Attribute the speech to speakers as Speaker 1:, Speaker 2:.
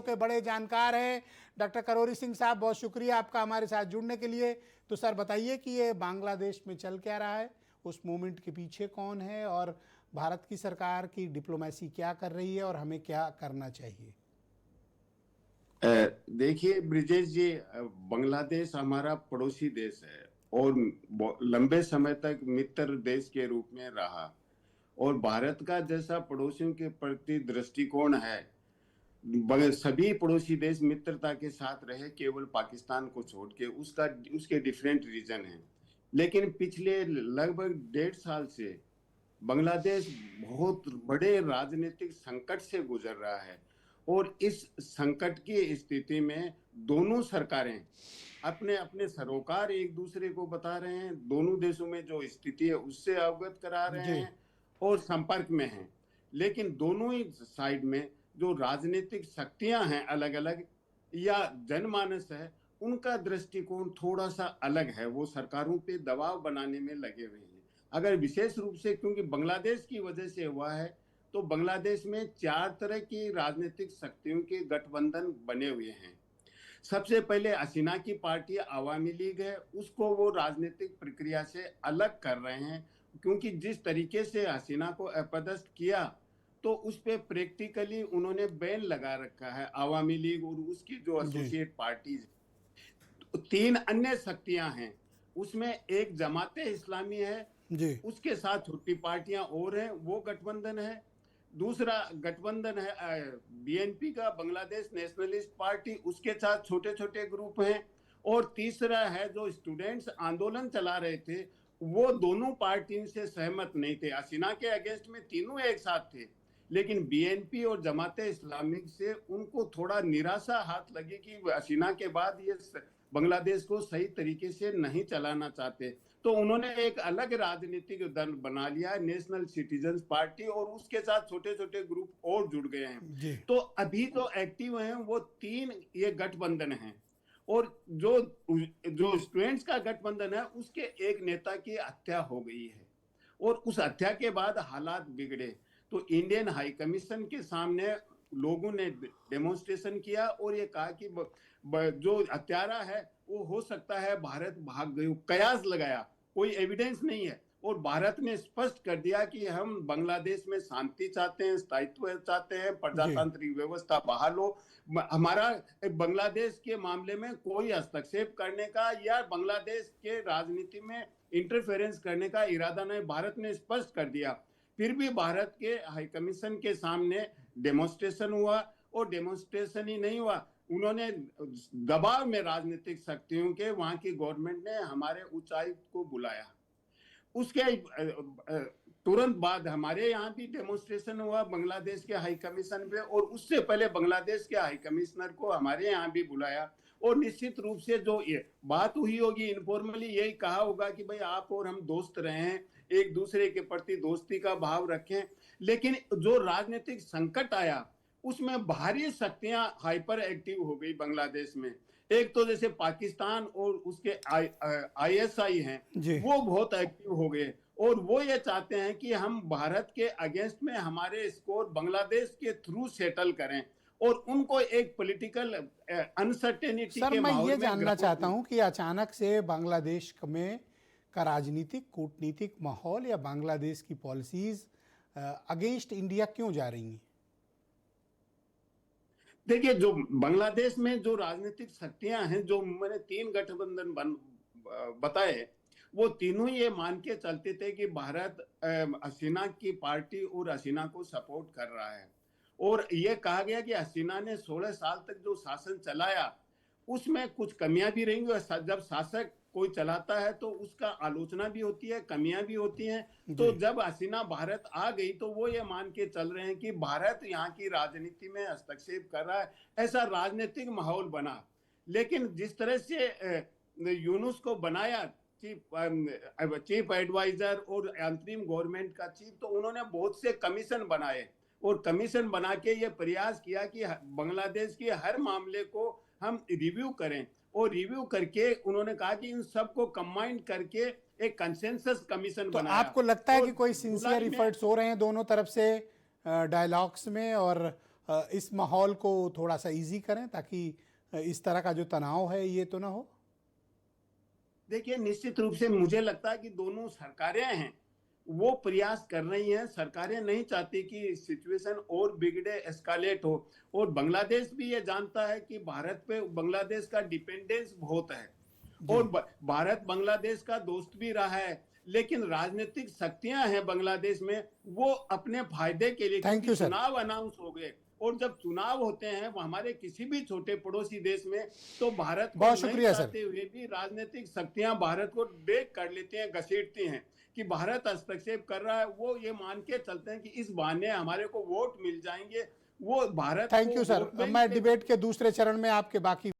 Speaker 1: के बड़े जानकार हैं। डॉक्टर करोरी सिंह साहब, बहुत शुक्रिया आपका हमारे साथ जुड़ने के लिए। तो सर बताइए कि ये बांग्लादेश में चल क्या रहा है, उस मूवमेंट के पीछे कौन है और भारत की सरकार की डिप्लोमेसी क्या कर रही है और हमें क्या करना चाहिए।
Speaker 2: देखिए ब्रिजेश जी, बांग्लादेश हमारा पड़ोसी देश है और लंबे समय तक मित्र देश के रूप में रहा। और भारत का जैसा पड़ोसियों के प्रति दृष्टिकोण है, सभी पड़ोसी देश मित्रता के साथ रहे, केवल पाकिस्तान को छोड़ के। उसके डिफरेंट रीजन हैं। लेकिन पिछले लगभग 1.5 साल से बांग्लादेश बहुत बड़े राजनीतिक संकट से गुजर रहा है। और इस संकट की स्थिति में दोनों सरकारें अपने अपने सरोकार एक दूसरे को बता रहे हैं, दोनों देशों में जो स्थिति है उससे अवगत करा रहे हैं और संपर्क में हैं। लेकिन दोनों ही साइड में जो राजनीतिक शक्तियां हैं अलग अलग, या जनमानस है, उनका दृष्टिकोण थोड़ा सा अलग है। वो सरकारों पे दबाव बनाने में लगे हुए हैं। अगर विशेष रूप से क्योंकि बांग्लादेश की वजह से हुआ है, तो बांग्लादेश में 4 तरह की राजनीतिक शक्तियों के गठबंधन बने हुए हैं। सबसे पहले हसीना की पार्टी आवामी लीग है, उसको वो राजनीतिक प्रक्रिया से अलग कर रहे हैं, क्योंकि जिस तरीके से हसीना को अपदस्थ किया तो उस पर प्रैक्टिकली उन्होंने बैन लगा रखा है, आवामी लीग और उसकी जो एसोसिएट पार्टीज। 3 अन्य शक्तियां हैं, उसमें एक जमाते इस्लामी है
Speaker 1: जी।
Speaker 2: उसके साथ छोटी पार्टियां और हैं, वो गठबंधन है। दूसरा गठबंधन है बीएनपी का, बांग्लादेश नेशनलिस्ट पार्टी, उसके साथ छोटे छोटे ग्रुप हैं। और तीसरा है जो स्टूडेंट्स आंदोलन चला रहे थे, वो दोनों पार्टियों से सहमत नहीं थे। हसीना के अगेंस्ट में तीनों एक साथ थे, लेकिन बीएनपी और जमाते इस्लामिक से उनको थोड़ा निराशा हाथ लगी कि हसीना के बाद ये बांग्लादेश को सही तरीके से नहीं चलाना चाहते। तो उन्होंने एक अलग राजनीतिक दल बना लिया है, नेशनल सिटीजन्स पार्टी, और उसके साथ छोटे छोटे ग्रुप और जुड़ गए हैं। तो अभी जो एक्टिव हैं वो 3 ये गठबंधन हैं। और जो जो स्टूडेंट्स का गठबंधन है, उसके एक नेता की हत्या हो गई है और उस हत्या के बाद हालात बिगड़े। तो इंडियन हाई कमीशन के सामने लोगों ने डेमोन्स्ट्रेशन किया और ये कहा कि जो हत्यारा है वो हो सकता है भारत भाग गए। कयास लगाया, कोई एविडेंस नहीं है। और भारत ने स्पष्ट कर दिया कि हम बांग्लादेश में शांति चाहते हैं, स्थायित्व चाहते हैं, प्रजातांत्रिक व्यवस्था बहाल हो। हमारा बांग्लादेश के मामले में कोई हस्तक्षेप करने का या बांग्लादेश के राजनीति में इंटरफेरेंस करने का इरादा नहीं, भारत ने स्पष्ट कर दिया। फिर भी भारत के हाई कमीशन के सामने डेमोन्स्ट्रेशन हुआ, और डेमोन्स्ट्रेशन ही नहीं हुआ, उन्होंने दबाव में राजनीतिक शक्तियों के, वहां की गवर्नमेंट ने हमारे उच्चायुक्त को बुलाया। उसके तुरंत बाद हमारे यहाँ भी डेमोन्स्ट्रेशन हुआ बांग्लादेश के हाई कमीशन पे, और उससे पहले बांग्लादेश के हाई कमिश्नर को हमारे यहाँ भी बुलाया। और निश्चित रूप से जो ये बात हुई होगी, इनफॉर्मली यही कहा होगा कि भाई आप और हम दोस्त रहे हैं, एक दूसरे के प्रति दोस्ती का भाव रखें। लेकिन जो राजनीतिक संकट आया उसमें बाहरी शक्तियां हाइपर एक्टिव हो गई बांग्लादेश में। एक तो जैसे पाकिस्तान और उसके आईएसआई हैं, वो बहुत एक्टिव हो गए और वो ये चाहते हैं कि हम भारत के अगेंस्ट में हमारे स्कोर बांग्लादेश के थ्रू सेटल करें और उनको एक पॉलिटिकल अनसर्टेनिटी के
Speaker 1: मैं
Speaker 2: माहौल
Speaker 1: ये
Speaker 2: में
Speaker 1: जानना चाहता हूं कि अचानक से बांग्लादेश में का राजनीतिक कूटनीतिक माहौल या बांग्लादेश की पॉलिसीज अगेंस्ट इंडिया क्यों जा रही हैं?
Speaker 2: देखिए, जो बांग्लादेश में जो राजनीतिक शक्तियां हैं, जो मैंने 3 गठबंधन बताए, वो तीनों ये मान के चलते थे कि भारत हसीना की पार्टी और हसीना को सपोर्ट कर रहा है। और ये कहा गया कि हसीना ने 16 साल तक जो शासन चलाया उसमें कुछ कमियां भी रहेंगी, और जब शासक कोई चलाता है तो उसका आलोचना भी होती है, कमियां भी होती हैं। तो जब हसीना भारत आ गई तो वो ये मान के चल रहे हैं कि भारत यहाँ की राजनीति में हस्तक्षेप कर रहा है, ऐसा राजनीतिक माहौल बना। लेकिन जिस तरह से यूनुस को बनाया चीफ एडवाइजर और अंतरिम गवर्नमेंट का चीफ, तो उन्होंने बहुत से कमीशन बनाए और कमीशन बना के ये प्रयास किया कि बांग्लादेश के हर मामले को हम रिव्यू करें। और रिव्यू करके उन्होंने कहा कि इन सबको कंबाइन करके एक कंसेंसस कमीशन बनाया।
Speaker 1: आपको लगता है कि कोई सिंसियर एफर्ट्स हो रहे हैं दोनों तरफ से डायलॉग्स में, और इस माहौल को थोड़ा सा इजी करें ताकि इस तरह का जो तनाव है ये तो ना हो?
Speaker 2: देखिए, निश्चित रूप से मुझे लगता है कि दोनों सरकारें हैं, वो प्रयास कर रही हैं। सरकारें नहीं चाहती कि सिचुएशन और बिगड़े, एस्केलेट हो। और बांग्लादेश भी ये जानता है कि भारत पे बांग्लादेश का डिपेंडेंस बहुत है,
Speaker 1: जी।
Speaker 2: और भारत बांग्लादेश का दोस्त भी रहा है। लेकिन राजनीतिक शक्तियां हैं बांग्लादेश में, वो अपने फायदे के लिए,
Speaker 1: थैंक
Speaker 2: क्योंकि
Speaker 1: यू सर।
Speaker 2: चुनाव अनाउंस हो गए, और जब चुनाव होते हैं वो हमारे किसी भी छोटे पड़ोसी देश में, तो भारत को
Speaker 1: बहुत
Speaker 2: नहीं
Speaker 1: शुक्रिया सर।
Speaker 2: चाहते हुए भी राजनीतिक शक्तियां भारत को ब्रेक कर लेती हैं, घसीटती हैं कि भारत हस्तक्षेप कर रहा है। वो ये मान के चलते हैं कि इस बहाने हमारे को वोट मिल जाएंगे, वो भारत
Speaker 1: थैंक
Speaker 2: को
Speaker 1: यू सर।
Speaker 2: वोट बैंक
Speaker 1: मैं
Speaker 2: के
Speaker 1: डिबेट के दूसरे चरण में आपके बाकी